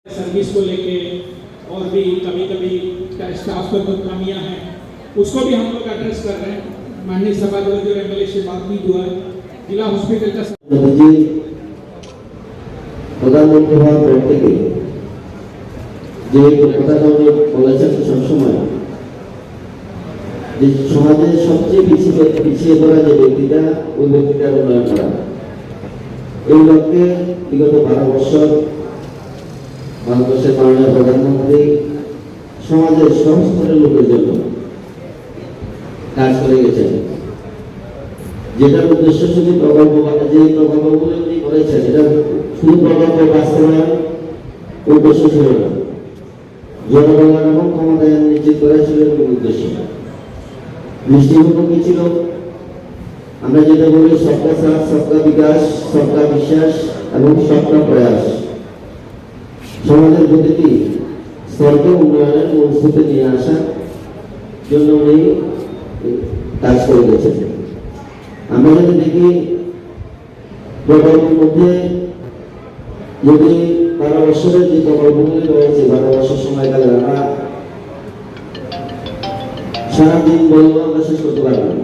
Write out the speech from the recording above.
Service को लेके और भी कभी कभी स्टाफ पर कुछ कमियां हैं, उसको भी हम लोग एड्रेस कर रहे हैं। माननीय सभापति और एमएलए से बात भी हुआ है। जिला हॉस्पिटल का প্রধানমন্ত্রী হওয়ার পর থেকে যে কথাটা উনি বলেছেন সবসময় যে সমাজের সবচেয়ে পিছিয়ে পড়া যে ব্যক্তিটা, ওই ব্যক্তিটার উন্নয়ন করা। এই লক্ষ্যে বিগত 12 বছর বাংলাদেশের মাননীয় প্রধানমন্ত্রী সমাজের সব স্তরের লোকের জন্য কাজ করে গেছেন। যেটার উদ্দেশ্য শুধু যে প্রকল্পগুলো উনি করেছেন, এটা শুধু প্রকল্প বাস্তবায়ন উদ্দেশ্য ছিল না, জনকল্যাণ এবং ক্ষমতায়ন নিশ্চিত করা ছিল উদ্দেশ্য। দৃষ্টিভঙ্গি কি ছিল? আমরা যেটা বলি সবকা সাথ, সবকা বিকাশ, সবকা বিশ্বাস এবং সবকা প্রয়াস। সমাজের প্রতিটি স্তরকে উন্নয়নের মূলসূত্রে নিয়ে আসার জন্য উনি কাজ করে গেছেন। আমরা যদি দেখি প্রকল্পের মধ্যে, যদি 12 বছরের যে প্রকল্পগুলি রয়েছে, 12 বছর সময়কালে আমরা সারাদিন বলবো আমরা শেষ করতে পারবো না।